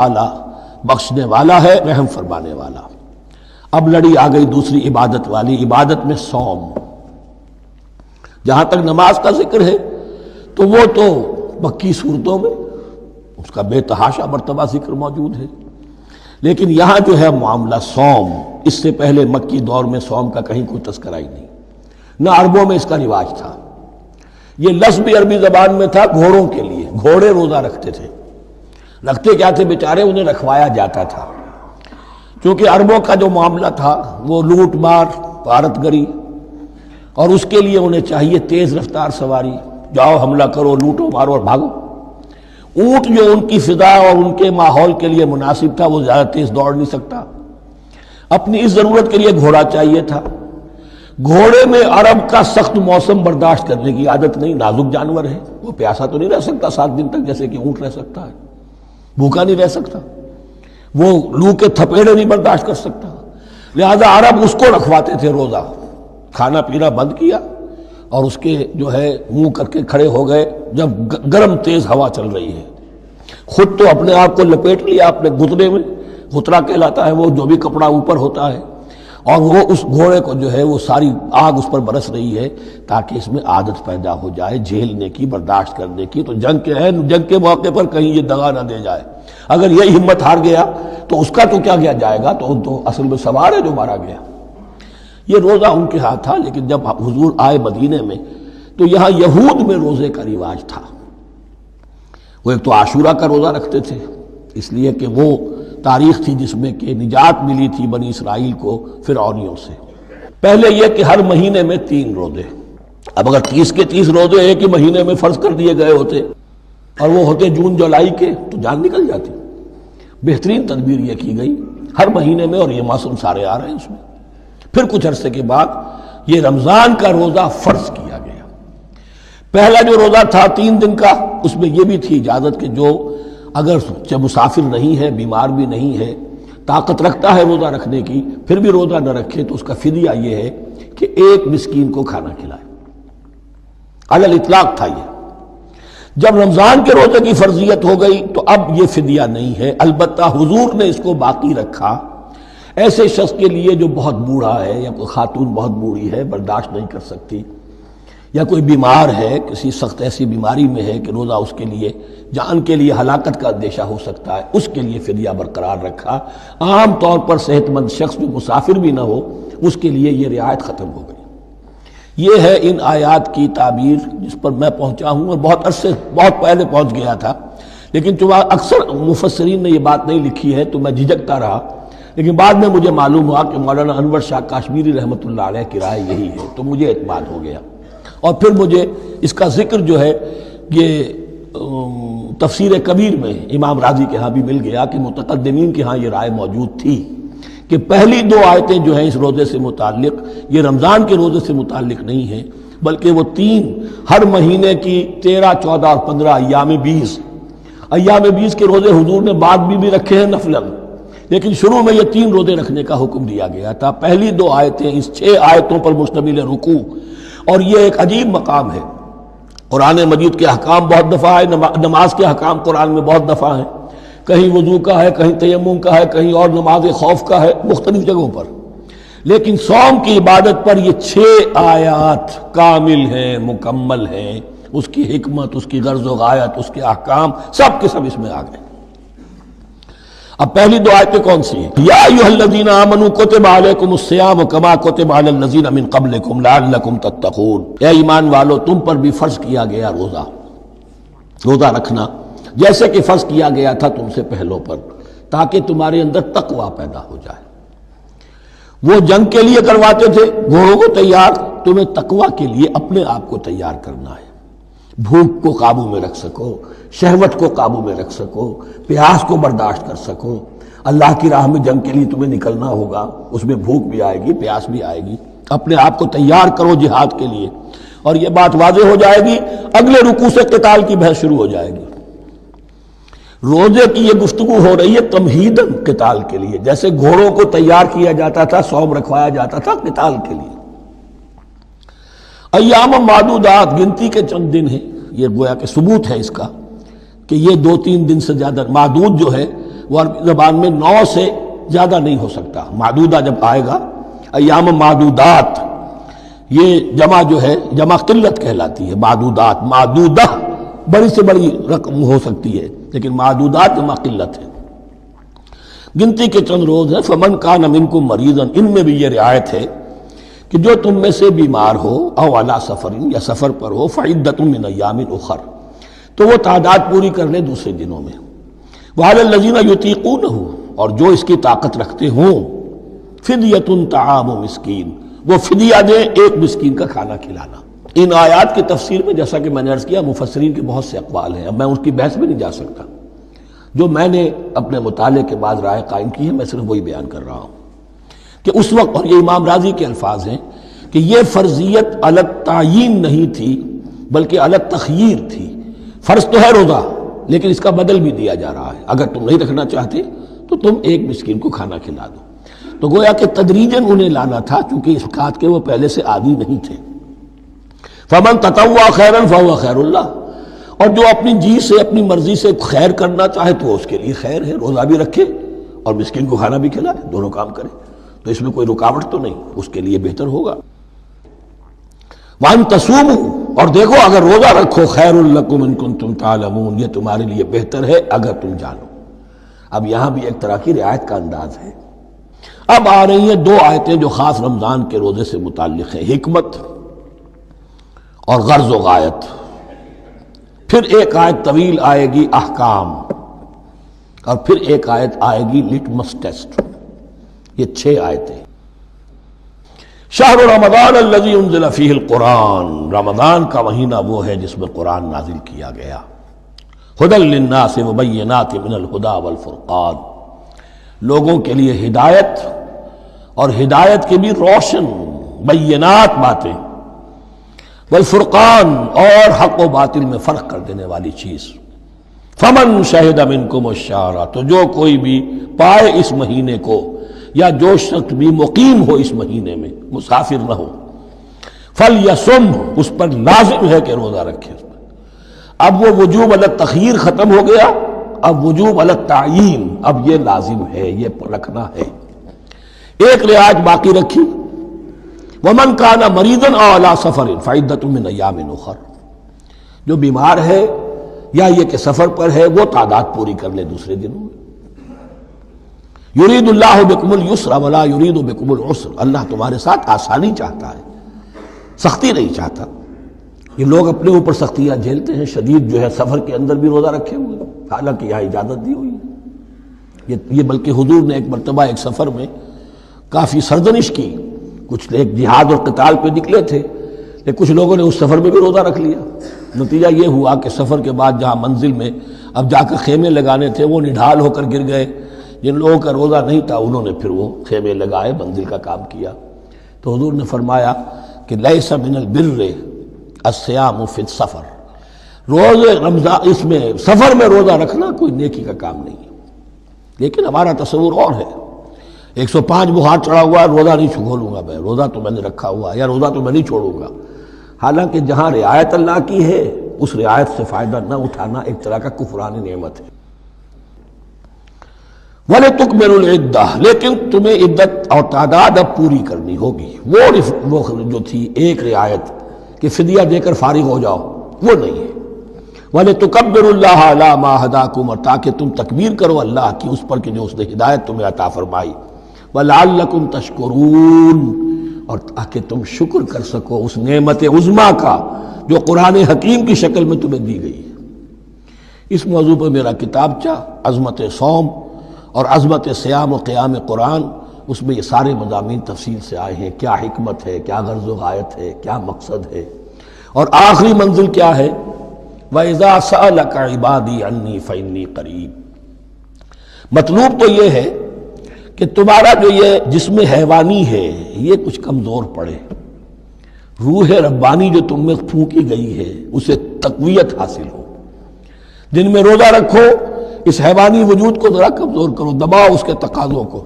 والا بخشنے والا ہے، رحم فرمانے والا۔ اب لڑی آ گئی دوسری عبادت والی، عبادت میں صوم۔ جہاں تک نماز کا ذکر ہے تو وہ تو مکی صورتوں میں اس کا بے تحاشا مرتبہ ذکر موجود ہے، لیکن یہاں جو ہے معاملہ صوم، اس سے پہلے مکی دور میں صوم کا کہیں کوئی تذکرہ ہی نہیں، نہ عربوں میں اس کا رواج تھا۔ یہ لفظ بھی عربی زبان میں تھا گھوڑوں کے لیے، گھوڑے روزہ رکھتے تھے۔ رکھتے کیا تھے بیچارے؟ انہیں رکھوایا جاتا تھا، کیونکہ عربوں کا جو معاملہ تھا وہ لوٹ مار، غارت گری، اور اس کے لیے انہیں چاہیے تیز رفتار سواری، جاؤ حملہ کرو، لوٹو مارو اور بھاگو۔ اونٹ جو ان کی فضا اور ان کے ماحول کے لیے مناسب تھا وہ زیادہ تیز دوڑ نہیں سکتا، اپنی اس ضرورت کے لیے گھوڑا چاہیے تھا۔ گھوڑے میں عرب کا سخت موسم برداشت کرنے کی عادت نہیں، نازک جانور ہے، وہ پیاسا تو نہیں رہ سکتا 7 دن تک جیسے کہ اونٹ رہ سکتا ہے، بھوکا نہیں رہ سکتا، وہ لو کے تھپیڑے نہیں برداشت کر سکتا، لہذا عرب اس کو رکھواتے تھے روزہ۔ کھانا پینا بند کیا اور اس کے جو ہے منہ کر کے کھڑے ہو گئے جب گرم تیز ہوا چل رہی ہے، خود تو اپنے آپ کو لپیٹ لیا اپنے گھتنے میں، گھترا کہلاتا ہے وہ جو بھی کپڑا اوپر ہوتا ہے، اور وہ اس گھوڑے کو جو ہے وہ ساری آگ اس پر برس رہی ہے تاکہ اس میں عادت پیدا ہو جائے جھیلنے کی، برداشت کرنے کی۔ تو جنگ کے موقع پر کہیں یہ دغا نہ دے جائے، اگر یہ ہمت ہار گیا تو اس کا تو کیا کیا جائے گا، تو اصل میں سوار ہے جو مارا گیا۔ یہ روزہ ان کے ہاتھ تھا، لیکن جب حضور آئے مدینے میں تو یہاں یہود میں روزے کا رواج تھا۔ وہ ایک تو عاشورہ کا روزہ رکھتے تھے، اس لیے کہ وہ تاریخ تھی جس میں کہ نجات ملی تھی بنی اسرائیل کو فرعونیوں سے۔ پہلے یہ کہ ہر مہینے میں 3 روزے، اب اگر 30 کے 30 روزے ایک ہی مہینے میں فرض کر دیے گئے ہوتے اور وہ ہوتے جون جولائی کے تو جان نکل جاتی۔ بہترین تدبیر یہ کی گئی ہر مہینے میں، اور یہ موسم سارے آ رہے ہیں اس میں۔ پھر کچھ عرصے کے بعد یہ رمضان کا روزہ فرض کیا گیا۔ پہلا جو روزہ تھا 3 دن کا، اس میں یہ بھی تھی اجازت کہ جو اگر مسافر نہیں ہے، بیمار بھی نہیں ہے، طاقت رکھتا ہے روزہ رکھنے کی، پھر بھی روزہ نہ رکھے تو اس کا فدیہ یہ ہے کہ 1 مسکین کو کھانا کھلائے۔ علی الاطلاق تھا یہ۔ جب رمضان کے روزے کی فرضیت ہو گئی تو اب یہ فدیہ نہیں ہے، البتہ حضور نے اس کو باقی رکھا ایسے شخص کے لیے جو بہت بوڑھا ہے، یا کوئی خاتون بہت بوڑھی ہے برداشت نہیں کر سکتی، یا کوئی بیمار ہے، کسی سخت ایسی بیماری میں ہے کہ روزہ اس کے لیے جان کے لیے ہلاکت کا اندیشہ ہو سکتا ہے، اس کے لیے فدیہ برقرار رکھا۔ عام طور پر صحت مند شخص جو مسافر بھی نہ ہو اس کے لیے یہ رعایت ختم ہو گئی۔ یہ ہے ان آیات کی تعبیر جس پر میں پہنچا ہوں، اور بہت پہلے پہنچ گیا تھا، لیکن چونکہ اکثر مفسرین نے یہ بات نہیں لکھی ہے تو میں جھجکتا رہا، لیکن بعد میں مجھے معلوم ہوا کہ مولانا انور شاہ کاشمیری رحمۃ اللہ علیہ کی رائے یہی ہے، تو مجھے اعتماد ہو گیا۔ اور پھر مجھے اس کا ذکر جو ہے یہ تفسیر کبیر میں امام راضی کے ہاں بھی مل گیا کہ متقدمین کے ہاں یہ رائے موجود تھی کہ پہلی 2 آیتیں جو ہیں اس روزے سے متعلق، یہ رمضان کے روزے سے متعلق نہیں ہیں، بلکہ وہ 3 ہر مہینے کی 13، 14 اور 15 ایام 20 کے روزے حضور نے بعد بھی رکھے ہیں نفلاً، لیکن شروع میں یہ 3 روزے رکھنے کا حکم دیا گیا تھا۔ پہلی 2 آیتیں اس 6 آیتوں پر مشتمل رکوع، اور یہ ایک عجیب مقام ہے۔ قرآن مجید کے احکام بہت دفعہ ہے، نماز کے احکام قرآن میں بہت دفعہ ہیں، کہیں وضو کا ہے، کہیں تیمم کا ہے، کہیں اور نماز خوف کا ہے، مختلف جگہوں پر، لیکن صوم کی عبادت پر یہ 6 آیات کامل ہیں، مکمل ہیں، اس کی حکمت، اس کی غرض و غایت، اس کے احکام سب کے سب اس میں آ گئے۔ اب پہلی 2 آیتیں کون سی ہیں؟ یا ایھا الذین آمنوا کتب علیکم الصیام کما کتب علی الذین من قبلکم لعلکم تتقون، اے ایمان والو تم پر بھی فرض کیا گیا روزہ رکھنا جیسے کہ فرض کیا گیا تھا تم سے پہلوں پر، تاکہ تمہارے اندر تقوی پیدا ہو جائے۔ وہ جنگ کے لیے کرواتے تھے گھوڑوں کو تیار، تمہیں تقوی کے لیے اپنے آپ کو تیار کرنا ہے، بھوک کو قابو میں رکھ سکو، شہوت کو قابو میں رکھ سکو، پیاس کو برداشت کر سکو۔ اللہ کی راہ میں جنگ کے لیے تمہیں نکلنا ہوگا، اس میں بھوک بھی آئے گی، پیاس بھی آئے گی، اپنے آپ کو تیار کرو جہاد کے لیے۔ اور یہ بات واضح ہو جائے گی، اگلے رکوع سے قتال کی بحث شروع ہو جائے گی۔ روزے کی یہ گفتگو ہو رہی ہے تمہیداً قتال کے لیے، جیسے گھوڑوں کو تیار کیا جاتا تھا، صوم رکھوایا جاتا تھا قتال کے لیے۔ ایام معدودات، گنتی کے چند دن ہیں، یہ گویا کہ ثبوت ہے اس کا کہ یہ 2-3 دن سے زیادہ، معدود جو ہے وہ عربی زبان میں 9 سے زیادہ نہیں ہو سکتا. معدودہ جب آئے گا، ایام معدودات، یہ جمع جو ہے جمع قلت کہلاتی ہے. معدودات، معدودہ بڑی سے بڑی رقم ہو سکتی ہے، لیکن معدودات جمع قلت ہے. گنتی کے چند روز ہیں. فمن کان منکم مریضا، ان میں بھی یہ رعایت ہے کہ جو تم میں سے بیمار ہو، او علی سفر، یا سفر پر ہو، فعدۃ من ایام اخر، تو وہ تعداد پوری کر لے دوسرے دنوں میں. وعلی الذین یطیقونہ، اور جو اس کی طاقت رکھتے ہوں، فدیۃ طعام مسکین، وہ فدیہ دے، ایک مسکین کا کھانا کھلانا. ان آیات کی تفسیر میں جیسا کہ میں نے عرض کیا مفسرین کے بہت سے اقوال ہیں، اب میں اس کی بحث میں نہیں جا سکتا. جو میں نے اپنے مطالعے کے بعد رائے قائم کی ہے، میں صرف وہی بیان کر رہا ہوں کہ اس وقت، اور یہ امام راضی کے الفاظ ہیں، کہ یہ فرضیت علی التعیین نہیں تھی بلکہ علی التخییر تھی. فرض تو ہے روزہ، لیکن اس کا بدل بھی دیا جا رہا ہے. اگر تم نہیں رکھنا چاہتے تو تم ایک مسکین کو کھانا کھلا دو. تو گویا کہ تدریجاً انہیں لانا تھا، چونکہ اس بات کے وہ پہلے سے عادی نہیں تھے. فمن تطوع خیرا فهو خیر اللہ، اور جو اپنی جی سے، اپنی مرضی سے خیر کرنا چاہے تو اس کے لیے خیر ہے. روزہ بھی رکھے اور مسکین کو کھانا بھی کھلائے، دونوں کام کرے، تو اس میں کوئی رکاوٹ تو نہیں، اس کے لیے بہتر ہوگا. وَأَن تَصُومُوا، اور دیکھو اگر روزہ رکھو، خَيْرٌ لَكُمْ إِن كُنتُمْ تَعْلَمُونَ، یہ تمہارے لیے بہتر ہے اگر تم جانو. اب یہاں بھی ایک طرح کی رعایت کا انداز ہے. اب آ رہی ہیں 2 آیتیں جو خاص رمضان کے روزے سے متعلق ہیں، حکمت اور غرض و غایت. پھر ایک آیت طویل آئے گی، احکام، اور پھر ایک آیت آئے گی لٹمس ٹیسٹ. یہ 6 آیتیں. شہر رمضان الذی انزل فیہ القرآن، رمضان کا مہینہ وہ ہے جس میں قرآن نازل کیا گیا. ھدی للناس وبینات من الھدی والفرقان، لوگوں کے لیے ہدایت، اور ہدایت کے بھی روشن بینات باتیں، والفرقان، اور حق و باطل میں فرق کر دینے والی چیز. فمن شہد منکم الشہر، تو جو کوئی بھی پائے اس مہینے کو، یا جو شخص بھی مقیم ہو اس مہینے میں، مسافر نہ ہو، فلیصم، اس پر لازم ہے کہ روزہ رکھے. اب وہ وجوب علی التخییر ختم ہو گیا، اب وجوب علی التعیین، اب یہ لازم ہے، یہ رکھنا ہے. ایک رعایت باقی رکھی، ومن کان مریضا او علی سفر فعدۃ من ایام اخر، جو بیمار ہے یا یہ کہ سفر پر ہے، وہ تعداد پوری کر لے دوسرے دنوں میں. یرید اللہ بکم الیسر ولا یرید بکم العسر، اللہ تمہارے ساتھ آسانی چاہتا ہے، سختی نہیں چاہتا. یہ لوگ اپنے اوپر سختیاں جھیلتے ہیں. شدید جو ہے سفر کے اندر بھی روزہ رکھے ہوئے، حالانکہ یہاں اجازت دی ہوئی ہے. یہ بلکہ حضور نے ایک مرتبہ ایک سفر میں کافی سرزنش کی. کچھ ایک جہاد اور قتال پہ نکلے تھے، لیکن کچھ لوگوں نے اس سفر میں بھی روزہ رکھ لیا. نتیجہ یہ ہوا کہ سفر کے بعد جہاں منزل میں اب جا کر خیمے لگانے تھے، وہ نڈھال ہو کر گر گئے. جن لوگوں کا روزہ نہیں تھا انہوں نے پھر وہ خیمے لگائے، منزل کا کام کیا. تو حضور نے فرمایا کہ لیس من البر الصیام فی السفر، روزے رمضان، اس میں سفر میں روزہ رکھنا کوئی نیکی کا کام نہیں ہے. لیکن ہمارا تصور اور ہے. 105 بخار چڑھا ہوا ہے، روزہ نہیں کھولوں گا میں، روزہ تو میں نے رکھا ہوا ہے، یا روزہ تو میں نہیں چھوڑوں گا. حالانکہ جہاں رعایت اللہ کی ہے، اس رعایت سے فائدہ نہ اٹھانا ایک طرح کا کفران نعمت ہے. وَلِتُكْمِلُوا الْعِدَّةَ، لیکن تمہیں عدت اور تعداد اب پوری کرنی ہوگی. وہ جو تھی ایک رعایت کہ فدیہ دے کر فارغ ہو جاؤ، وہ نہیں ہے. وَلِتُكَبِّرُوا اللَّهَ عَلَىٰ مَا هَدَاكُمْ، اور تاکہ تم تکبیر کرو اللہ کی اس پر کہ جو اس نے ہدایت تمہیں عطا فرمائی. وَلَعَلَّكُمْ تَشْكُرُونَ، اور تاکہ تم شکر کر سکو اس نعمت عظمیٰ کا جو قرآن حکیم کی شکل میں تمہیں دی گئی. اس موضوع پر میرا کتابچہ عظمت صوم اور عظمت سیام و قیام قرآن، اس میں یہ سارے مضامین تفصیل سے آئے ہیں. کیا حکمت ہے، کیا غرض و غایت ہے، کیا مقصد ہے، اور آخری منزل کیا ہے. وَإِذَا سَأَلَكَ عِبَادِي عَنِّي فَإِنِّي قَرِيبٌ. مطلوب تو یہ ہے کہ تمہارا جو یہ جسم حیوانی ہے یہ کچھ کمزور پڑے، روح ربانی جو تم میں پھونکی گئی ہے اسے تقویت حاصل ہو. دن میں روزہ رکھو، اس حیوانی وجود کو ذرا کمزور کرو، دباؤ اس کے تقاضوں کو.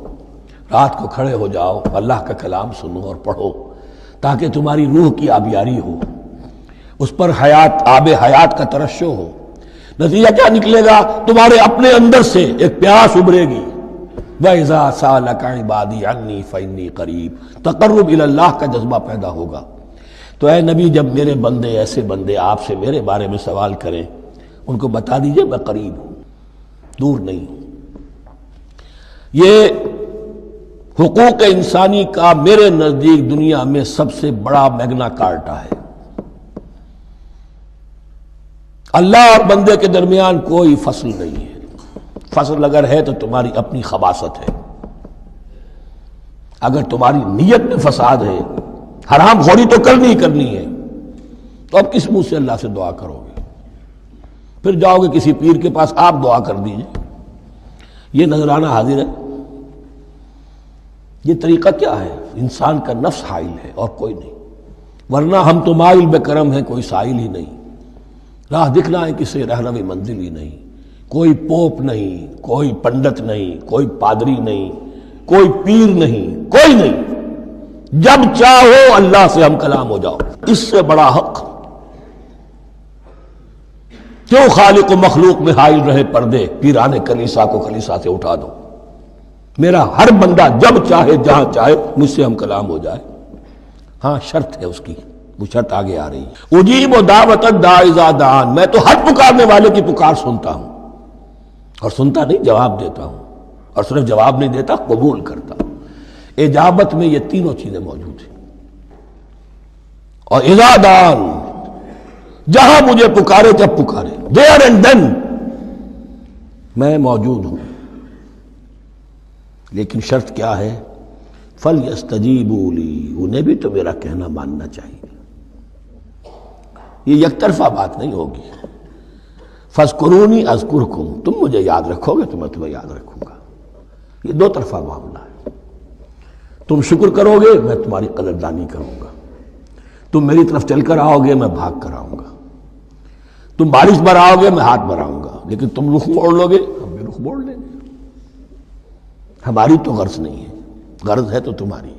رات کو کھڑے ہو جاؤ، اللہ کا کلام سنو اور پڑھو، تاکہ تمہاری روح کی آبیاری ہو، اس پر حیات، آب حیات کا ترشح ہو. نتیجہ کیا نکلے گا؟ تمہارے اپنے اندر سے ایک پیاس ابھرے گی، وَإِذَا سَأَلَكَ عِبَادِي عَنِّي فَإِنِّي قَرِيبٌ، تقرب الی اللہ کا جذبہ پیدا ہوگا۔ تو اے نبی، جب میرے بندے، ایسے بندے آپ سے میرے بارے میں سوال کریں، ان کو بتا دیجئے میں قریب ہوں، دور نہیں ہوں۔ یہ حقوق انسانی کا میرے نزدیک دنیا میں سب سے بڑا میگنا کارٹا ہے۔ اللہ اور بندے کے درمیان کوئی فصل نہیں ہے، فصل اگر ہے تو تمہاری اپنی خباثت ہے، اگر تمہاری نیت میں فساد ہے، حرام خوری تو کرنی ہی کرنی ہے، تو اب کس منہ سے اللہ سے دعا کرو گے؟ پھر جاؤ گے کسی پیر کے پاس، آپ دعا کر دیجئے، یہ نذرانہ حاضر ہے؟ یہ طریقہ کیا ہے؟ انسان کا نفس حائل ہے اور کوئی نہیں، ورنہ ہم تو مائل بے کرم ہیں، کوئی سائل ہی نہیں، راہ دکھنا ہے کسی رہنوی منزل ہی نہیں، کوئی پوپ نہیں، کوئی پنڈت نہیں، کوئی پادری نہیں، کوئی پیر نہیں، کوئی نہیں، جب چاہو اللہ سے ہم کلام ہو جاؤ، اس سے بڑا حق کیوں خالق و مخلوق میں حائل رہے پردے؟ پیران کلیسا کو کلیسا سے اٹھا دو، میرا ہر بندہ جب چاہے جہاں چاہے مجھ سے ہم کلام ہو جائے۔ ہاں شرط ہے اس کی، وہ شرط آگے آ رہی ہے، اجیب دعوت الداعی اذا دعان، میں تو ہر پکارنے والے کی پکار سنتا ہوں، اور سنتا نہیں جواب دیتا ہوں، اور صرف جواب نہیں دیتا، قبول کرتا ہوں۔ اجابت میں یہ تینوں چیزیں موجود ہیں۔ اور اذا دعان، جہاں مجھے پکارے جب پکارے، دیر اینڈ دین میں موجود ہوں، لیکن شرط کیا ہے؟ فَلْيَسْتَجِيبُوا لِي، انہیں بھی تو میرا کہنا ماننا چاہیے، یہ یک طرفہ بات نہیں ہوگی۔ فَاذْكُرُونِي أَذْكُرْكُمْ، تم مجھے یاد رکھو گے تو میں تمہیں یاد رکھوں گا، یہ دو طرفہ معاملہ ہے۔ تم شکر کرو گے میں تمہاری قدردانی کروں گا، تم میری طرف چل کر آؤ گے میں بھاگ کر آؤں گا، تم بارش برآؤ گے میں ہاتھ بڑھاؤں گا، لیکن تم رخ موڑ لو گے ہم بھی رخ موڑ لیں گے۔ ہماری تو غرض نہیں ہے، غرض ہے تو تمہاری،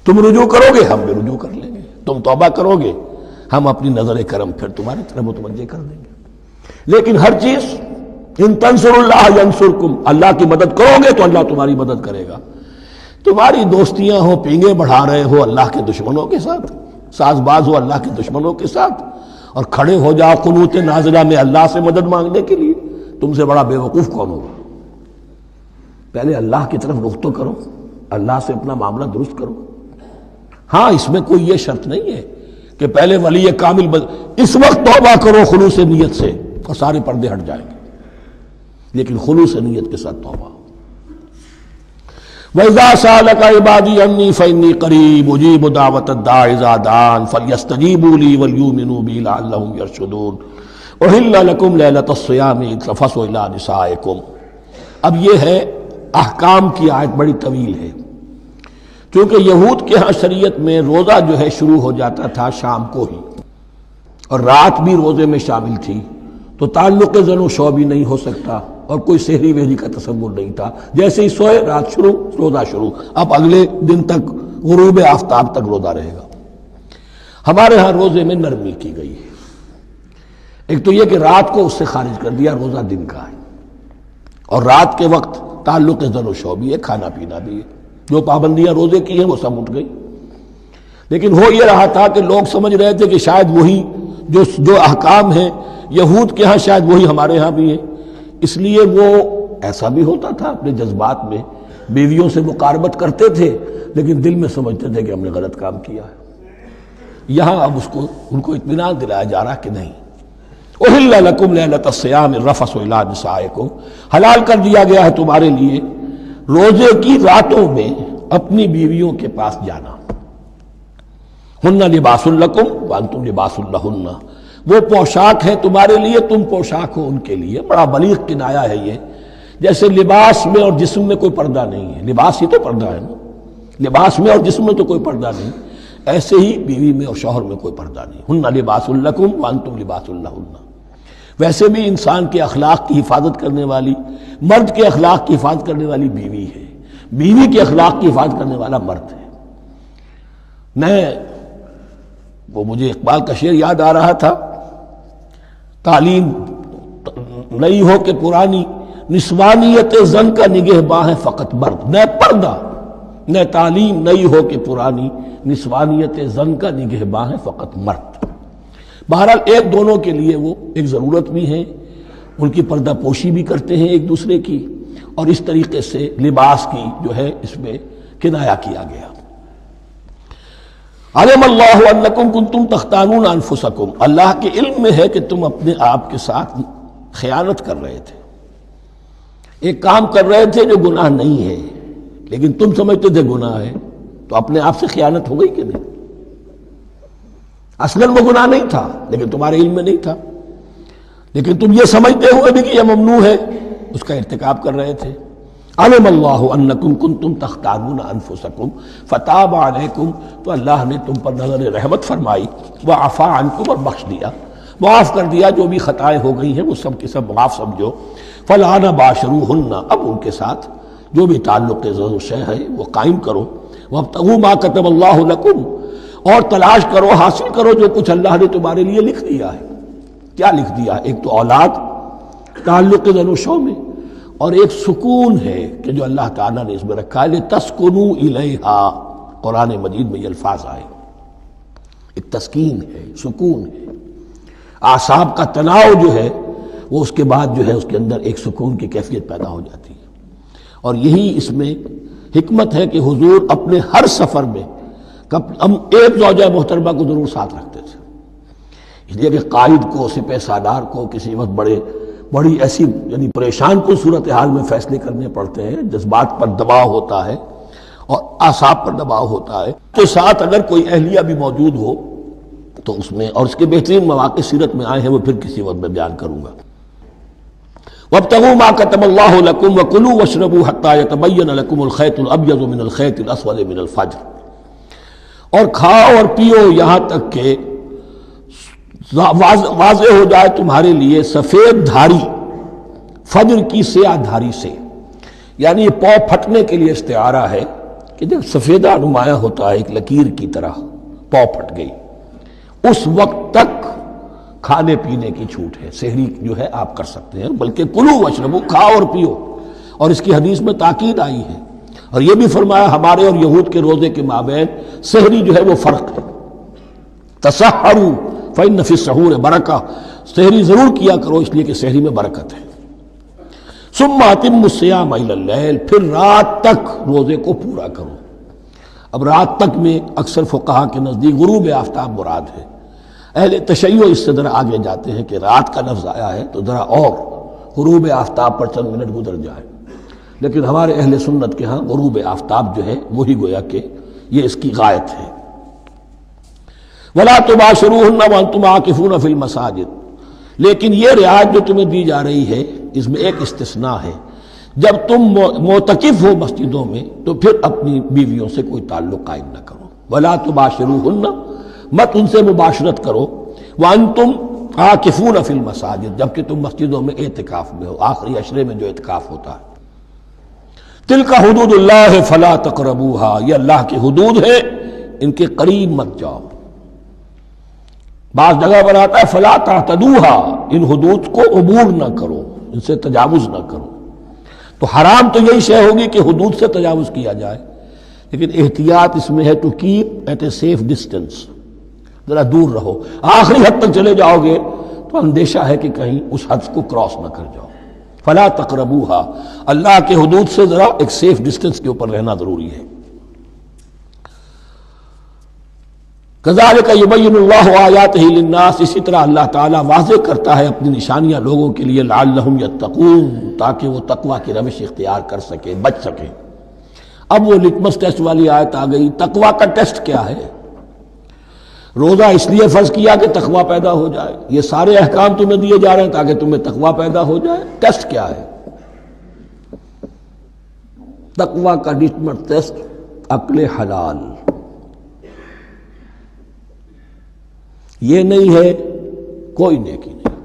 تم رجوع کرو گے ہم بھی رجوع کر لیں گے، تم توبہ کرو گے ہم اپنی نظر کرم پھر تمہاری طرف متوجہ کر دیں گے۔ لیکن ہر چیز ان تنصر اللہ ینصرکم، اللہ کی مدد کرو گے تو اللہ تمہاری مدد کرے گا۔ تمہاری دوستیاں ہو، پینگے بڑھا رہے ہو اللہ کے دشمنوں کے ساتھ، ساز باز ہو اللہ کے دشمنوں کے ساتھ، اور کھڑے ہو جاؤ قنوت نازلہ میں اللہ سے مدد مانگنے کے لیے، تم سے بڑا بے وقوف کون ہوگا؟ پہلے اللہ کی طرف رخ تو کرو، اللہ سے اپنا معاملہ درست کرو۔ ہاں اس میں کوئی یہ شرط نہیں ہے کہ پہلے ولی کامل اس وقت توبہ کرو خلوص نیت سے اور سارے پردے ہٹ جائیں گے، لیکن خلوص نیت کے ساتھ توبہ۔ وَإِذَا سَأَلَكَ عِبَادِي عَنِّي فَإِنِّي قَرِيبٌ أُجِيبُ دَعْوَةَ الدَّاعِ إِذَا دَعَانِ فَلْيَسْتَجِيبُوا لِي وَلْيُؤْمِنُوا بِي لَعَلَّهُمْ يَرْشُدُونَ أُحِلَّ لَكُمْ لَيْلَةَ الصِّيَامِ الرَّفَثُ إِلَىٰ نِسَائِكُمْ۔ اب یہ ہے احکام کی آیت، بڑی طویل ہے، کیونکہ یہود کے ہاں شریعت میں روزہ جو ہے شروع ہو جاتا تھا شام کو ہی، اور رات بھی روزے میں شامل تھی، تو تعلق زن و شو بھی نہیں ہو سکتا، اور کوئی سحری وحری کا تصور نہیں تھا، جیسے ہی سوئے رات شروع روزہ شروع، اب اگلے دن تک غروب آفتاب تک روزہ رہے گا۔ ہمارے ہاں روزے میں نرمی کی گئی ہے، ایک تو یہ کہ رات کو اس سے خارج کر دیا، روزہ دن کا ہے، اور رات کے وقت تعلق زن و شو بھی ہے، کھانا پینا بھی ہے، جو پابندیاں روزے کی ہیں وہ سب اٹھ گئی۔ لیکن ہو یہ رہا تھا کہ لوگ سمجھ رہے تھے کہ شاید وہی جو احکام ہیں یہود کے ہاں شاید وہی ہمارے ہاں بھی ہیں، اس لیے وہ ایسا بھی ہوتا تھا اپنے جذبات میں بیویوں سے مقاربت کرتے تھے، لیکن دل میں سمجھتے تھے کہ ہم نے غلط کام کیا ہے۔ یہاں اب ان کو اطمینان دلایا جا رہا کہ نہیں، احل لکم لیلۃ الصیام الرفث الی نسائکم، حلال کر دیا گیا ہے تمہارے لیے روزے کی راتوں میں اپنی بیویوں کے پاس جانا۔ ہن لباس لکم وانتم لباس لہن، وہ پوشاک ہے تمہارے لیے، تم پوشاک ہو ان کے لیے۔ بڑا بلیغ کنایا ہے یہ، جیسے لباس میں اور جسم میں کوئی پردہ نہیں ہے، لباس ہی تو پردہ ہے نا، لباس میں اور جسم میں تو کوئی پردہ نہیں، ایسے ہی بیوی میں اور شوہر میں کوئی پردہ نہیں۔ ہن لباس لکم وانتم لباس لہن۔ ویسے بھی انسان کے اخلاق کی حفاظت کرنے والی، مرد کے اخلاق کی حفاظت کرنے والی بیوی ہے، بیوی کے اخلاق کی حفاظت کرنے والا مرد ہے۔ وہ مجھے اقبال کا شعر یاد آ رہا تھا، تعلیم نئی ہو کہ پرانی، نسوانیت زن کا نگہباں ہے فقط مرد، نہ پردہ نہ تعلیم، نئی ہو کہ پرانی، نسوانیت زن کا نگہباں ہے فقط مرد۔ بہرحال ایک دونوں کے لیے وہ ایک ضرورت بھی ہے، ان کی پردہ پوشی بھی کرتے ہیں ایک دوسرے کی، اور اس طریقے سے لباس کی جو ہے اس میں کنایا کیا گیا۔ علم اللہ انکم کنتم تختانون انفسکم، اللہ کے علم میں ہے کہ تم اپنے آپ کے ساتھ خیانت کر رہے تھے، ایک کام کر رہے تھے جو گناہ نہیں ہے لیکن تم سمجھتے تھے گناہ ہے، تو اپنے آپ سے خیانت ہو گئی کہ نہیں؟ اصلاً وہ گناہ نہیں تھا لیکن تمہارے علم میں نہیں تھا، لیکن تم یہ سمجھتے ہوئے بھی کہ یہ ممنوع ہے اس کا ارتکاب کر رہے تھے۔ علم اللہ انکم کنتم تختانون انفسکم فتاب علیکم، تو اللہ نے تم پر نظر رحمت فرمائی، وعفا عنکم، اور بخش دیا، معاف کر دیا، جو بھی خطائیں ہو گئی ہیں وہ سب کے سب معاف سمجھو۔ فالآن باشروہن، اب ان کے ساتھ جو بھی تعلق شے ہے وہ قائم کرو، وابتغوا ما کتب اللہ لکم، اور تلاش کرو، حاصل کرو جو کچھ اللہ نے تمہارے لیے لکھ دیا ہے۔ کیا لکھ دیا ہے؟ ایک تو اولاد تعلق زن و شو میں، اور ایک سکون ہے کہ جو اللہ تعالیٰ نے اس میں رکھا ہے، لِتَسْكُنُوا إِلَيْهَا، قرآن مجید میں یہ الفاظ آئے، ایک تسکین ہے، سکون ہے، اعصاب کا تناؤ جو ہے وہ اس کے بعد جو ہے اس کے اندر ایک سکون کی کیفیت پیدا ہو جاتی ہے۔ اور یہی اس میں حکمت ہے کہ حضور اپنے ہر سفر میں ہم ایک زوجہ محترمہ کو ضرور ساتھ رکھتے تھے، اس لیے کہ قائد کو، سپہ سالار کو کسی وقت بڑی ایسی یعنی پریشان کن صورتحال میں فیصلے کرنے پڑتے ہیں، جذبات پر دباؤ ہوتا ہے اور اعصاب پر دباؤ ہوتا ہے، تو ساتھ اگر کوئی اہلیہ بھی موجود ہو تو اس میں، اور اس کے بہترین مواقع سیرت میں آئے ہیں، وہ پھر کسی وقت میں بیان کروں گا۔ وابتغوا ما كتب الله لكم وكلوا واشربوا حتى يتبين لكم الخيط الابيض من الخيط الاسود من الفجر، اور کھاؤ اور پیو یہاں تک کہ واضح ہو جائے تمہارے لیے سفید دھاری فجر کی سیاہ دھاری سے، یعنی یہ پاؤں پھٹنے کے لیے استعارہ ہے کہ جب سفیدہ نمایاں ہوتا ہے ایک لکیر کی طرح، پاؤں پھٹ گئی، اس وقت تک کھانے پینے کی چھوٹ ہے، سحری جو ہے آپ کر سکتے ہیں، بلکہ کلو واشربو، کھاؤ اور پیو، اور اس کی حدیث میں تاکید آئی ہے، اور یہ بھی فرمایا ہمارے اور یہود کے روزے کے مابین سحری جو ہے وہ فرق ہے، تسحروا فإن فی السحور برکہ، سحری ضرور کیا کرو اس لیے کہ سحری میں برکت ہے۔ ثم اتموا الصیام الی اللیل، پھر رات تک روزے کو پورا کرو۔ اب رات تک میں اکثر فقہا کے نزدیک غروب آفتاب مراد ہے، اہل تشیع اس سے ذرا آگے جاتے ہیں کہ رات کا لفظ آیا ہے تو ذرا اور غروب آفتاب پر چند منٹ گزر جائے، لیکن ہمارے اہل سنت کے ہاں غروب آفتاب جو ہے وہی گویا کہ یہ اس کی غایت ہے۔ وَلَا تُبَاشِرُوهُنَّ وَأَنْتُمْ عَاكِفُونَ فِي الْمَسَاجِدِ، لیکن یہ رعایت جو تمہیں دی جا رہی ہے اس میں ایک استثناء ہے، جب تم معتکف ہو مسجدوں میں تو پھر اپنی بیویوں سے کوئی تعلق قائم نہ کرو۔ وَلَا تُبَاشِرُوهُنَّ، مت ان سے مباشرت کرو، وَأَنْتُمْ عَاكِفُونَ فِي الْمَسَاجِدِ، جبکہ تم مسجدوں میں اعتکاف میں ہو، آخری عشرے میں جو اعتکاف ہوتا ہے۔ تِلْكَ حُدُودُ اللَّهِ فَلَا تَقْرَبُوهَا، یہ اللہ کی حدود ہے، ان کے قریب مت جاؤ۔ بعض جگہ پر آتا ہے فلا تعتدوها، ان حدود کو عبور نہ کرو، ان سے تجاوز نہ کرو، تو حرام تو یہی شے ہوگی کہ حدود سے تجاوز کیا جائے، لیکن احتیاط اس میں ہے to keep at a safe distance, ذرا دور رہو، آخری حد تک چلے جاؤ گے تو اندیشہ ہے کہ کہیں اس حد کو کراس نہ کر جاؤ۔ فلا تقربوها، اللہ کے حدود سے ذرا ایک سیف ڈسٹینس کے اوپر رہنا ضروری ہے۔ کذالک یبین اللہ آیاتہ للناس، اسی طرح اللہ تعالیٰ واضح کرتا ہے اپنی نشانیاں لوگوں کے لیے، لعلہم یتقون، تاکہ وہ تقوی کی روش اختیار کر سکیں، بچ سکیں۔ اب وہ لٹمس ٹیسٹ والی آیت آ گئی، تقوی کا ٹیسٹ کیا ہے؟ روزہ اس لیے فرض کیا کہ تقوی پیدا ہو جائے، یہ سارے احکام تمہیں دیے جا رہے ہیں تاکہ تمہیں تقوی پیدا ہو جائے، ٹیسٹ کیا ہے؟ تقوی کا لٹمس ٹیسٹ عقل حلال، یہ نہیں ہے کوئی نیکی نہیں۔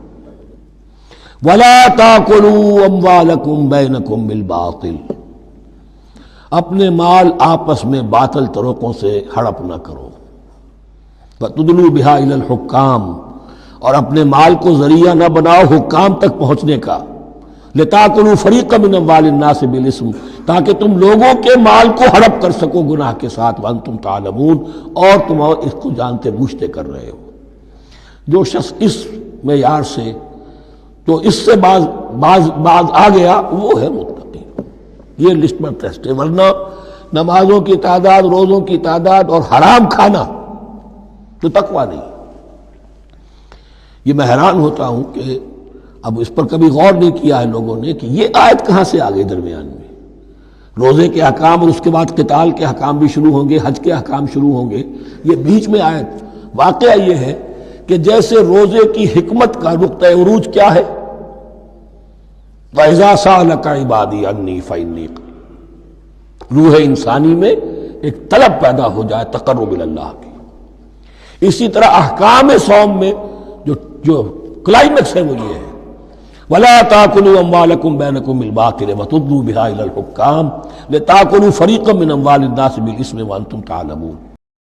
وَلَا تَأْكُلُوا أَمْوَالَكُمْ بَيْنَكُمْ بِالْبَاطِلِ، اپنے مال آپس میں باطل طریقوں سے ہڑپ نہ کرو۔ وَتُدْلُوا بِهَا إِلَى الْحُكَّامِ، اور اپنے مال کو ذریعہ نہ بناؤ حکام تک پہنچنے کا، لِتَأْكُلُوا فَرِيقًا مِّنْ أَمْوَالِ النَّاسِ بِالْإِثْمِ، تاکہ تم لوگوں کے مال کو ہڑپ کر سکو گناہ کے ساتھ، وَأَنْتُمْ تَعْلَمُونَ، اور تم اس کو جانتے بوجھتے کر رہے ہو۔ جو شخص اس معیار سے تو اس سے باز آ گیا وہ ہے متقی، یہ لسٹ پر ٹیسٹ ہے۔ ورنہ نمازوں کی تعداد، روزوں کی تعداد اور حرام کھانا تو تقویٰ نہیں۔ یہ میں حیران ہوتا ہوں کہ اب اس پر کبھی غور نہیں کیا ہے لوگوں نے کہ یہ آیت کہاں سے آ گئی درمیان میں۔ روزے کے احکام اور اس کے بعد قتال کے احکام بھی شروع ہوں گے، حج کے احکام شروع ہوں گے، یہ بیچ میں آیت۔ واقعہ یہ ہے کہ جیسے روزے کی حکمت کا نقطہ عروج کیا ہے، وَإِذَا سَأَلَكَ عِبَادِي عَنِّي فَإِنِّي قَرِيبٌ، روح انسانی میں ایک طلب پیدا ہو جائے تقرب اللہ کی۔ اسی طرح احکام صوم میں جو کلائمیکس ہے وہ یہ ہے، وَلَا تَأْكُلُوا أَمْوَالَكُمْ بَيْنَكُمْ بِالْبَاطِلِ وَتُدْلُوا بِهَا إِلَى الْحُكَّامِ لِتَأْكُلُوا فَرِيقًا مِّنْ أَمْوَالِ النَّاسِ بِالْإِثْمِ وَأَنْتُمْ تَعْلَمُونَ۔